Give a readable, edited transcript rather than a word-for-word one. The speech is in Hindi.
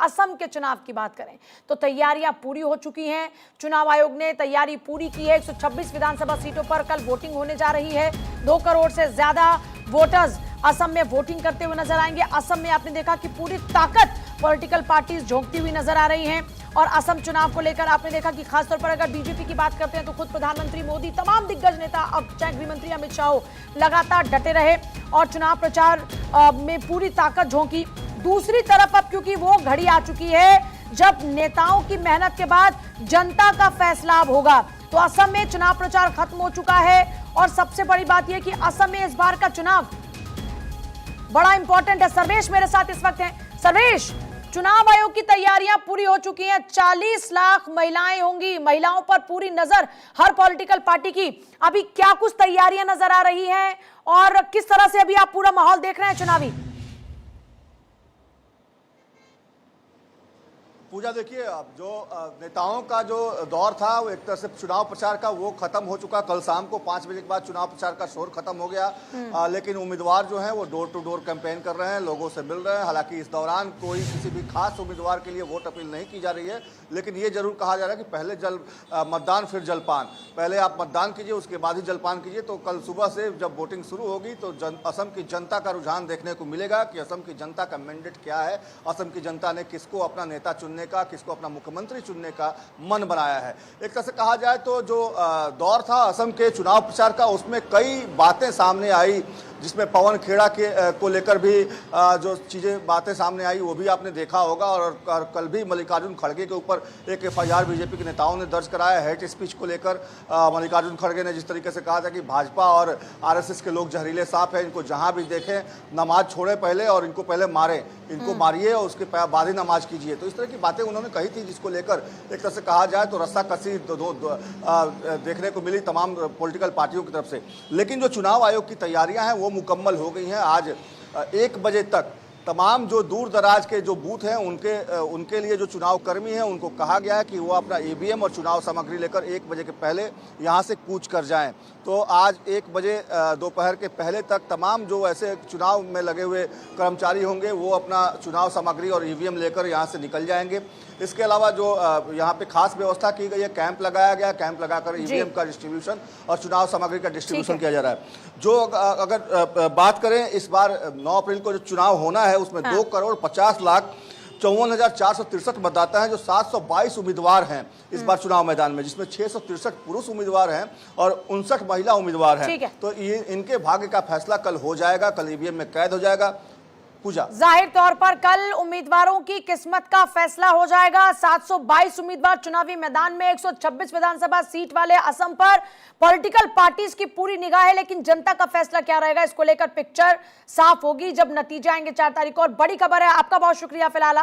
असम के चुनाव की बात करें तो तैयारियां पूरी हो चुकी हैं। चुनाव आयोग ने तैयारी पूरी की है। 126 विधानसभा सीटों पर कल वोटिंग होने जा रही है। 2 करोड़ से ज्यादा वोटर्स असम में वोटिंग करते हुए नजर आएंगे। असम में आपने देखा कि पूरी ताकत पॉलिटिकल पार्टीज झोंकती हुई नजर आ रही हैं और असम चुनाव को लेकर आपने देखा कि खासतौर पर अगर बीजेपी की बात करते हैं तो खुद प्रधानमंत्री मोदी, तमाम दिग्गज नेता, अब चाहे गृह मंत्री अमित शाह लगातार डटे रहे और चुनाव प्रचार में पूरी ताकत झोंकी। दूसरी तरफ अब क्योंकि वो घड़ी आ चुकी है जब नेताओं की मेहनत के बाद जनता का फैसला अब होगा, तो असम में चुनाव प्रचार खत्म हो चुका है और सबसे बड़ी बात यह कि असम में इस बार का चुनाव बड़ा इंपॉर्टेंट है। सर्वेश मेरे साथ इस वक्त हैं। सर्वेश, चुनाव आयोग की तैयारियां पूरी हो चुकी हैं। 40 लाख महिलाएं होंगी, महिलाओं पर पूरी नजर हर पॉलिटिकल पार्टी की। अभी क्या कुछ तैयारियां नजर आ रही हैं और किस तरह से अभी आप पूरा माहौल देख रहे हैं चुनावी? पूजा, देखिए, अब जो नेताओं का जो दौर था वो एक तरह से चुनाव प्रचार का वो खत्म हो चुका। कल शाम को 5 बजे के बाद चुनाव प्रचार का शोर खत्म हो गया। लेकिन उम्मीदवार जो हैं वो डोर टू डोर कैंपेन कर रहे हैं, लोगों से मिल रहे हैं। हालांकि इस दौरान कोई किसी भी खास उम्मीदवार के लिए वोट अपील नहीं की जा रही है, लेकिन ये जरूर कहा जा रहा है कि पहले मतदान फिर जलपान। पहले आप मतदान कीजिए, उसके बाद ही जलपान कीजिए। तो कल सुबह से जब वोटिंग शुरू होगी तो असम की जनता का रुझान देखने को मिलेगा कि असम की जनता का मैंडेट क्या है, असम की जनता ने किसको अपना नेता चुनने का, किसको अपना मुख्यमंत्री चुनने का मन बनाया है। एक तरह से कहा जाए तो जो दौर था असम के चुनाव प्रचार का, उसमें कई बातें सामने आई, जिसमें पवन खेड़ा को लेकर भी जो बातें सामने आई वो भी आपने देखा होगा। और कल भी मल्लिकार्जुन खड़गे के ऊपर एक FIR बीजेपी के नेताओं ने दर्ज कराया। हेट स्पीच को लेकर मल्लिकार्जुन खड़गे ने जिस तरीके से कहा था कि भाजपा और RSS के लोग जहरीले सांप हैं, इनको जहां भी देखें नमाज छोड़े पहले और इनको पहले मारें, इनको मारिए और उसके बाद ही नमाज कीजिए। तो इस तरह की बातें उन्होंने कही थी, जिसको लेकर एक तरह से कहा जाए तो रस्साकसी देखने को मिली तमाम पॉलिटिकल पार्टियों की तरफ से। लेकिन जो चुनाव आयोग की तैयारियां हैं वो मुकम्मल हो गई हैं। आज 1 बजे तक तमाम जो दूर दराज के जो बूथ हैं उनके लिए जो चुनाव कर्मी हैं उनको कहा गया है कि वो अपना EVM और चुनाव सामग्री लेकर 1 बजे के पहले यहाँ से कूच कर जाएं। तो आज 1 बजे दोपहर के पहले तक तमाम जो ऐसे चुनाव में लगे हुए कर्मचारी होंगे वो अपना चुनाव सामग्री और EVM लेकर यहाँ से निकल जाएंगे। इसके अलावा जो यहाँ पे खास व्यवस्था की गई है, कैंप लगाया गया, कैंप लगाकर EVM का डिस्ट्रीब्यूशन और चुनाव सामग्री का डिस्ट्रीब्यूशन किया जा रहा है। जो अगर बात करें इस बार 9 अप्रैल को जो चुनाव होना है उसमें 2,50,54,463 मतदाता हैं, जो 722 उम्मीदवार हैं इस बार चुनाव मैदान में, जिसमें 663 पुरुष उम्मीदवार हैं और 59 महिला उम्मीदवार हैं। तो ये इनके भाग्य का फैसला कल हो जाएगा, कल EVM में कैद हो जाएगा। पूजा, जाहिर तौर पर कल उम्मीदवारों की किस्मत का फैसला हो जाएगा। 722 उम्मीदवार चुनावी मैदान में, 126 विधानसभा सीट वाले असम पर पॉलिटिकल पार्टीज की पूरी निगाह है, लेकिन जनता का फैसला क्या रहेगा इसको लेकर पिक्चर साफ होगी जब नतीजे आएंगे 4 तारीख को। और बड़ी खबर है, आपका बहुत शुक्रिया फिलहाल।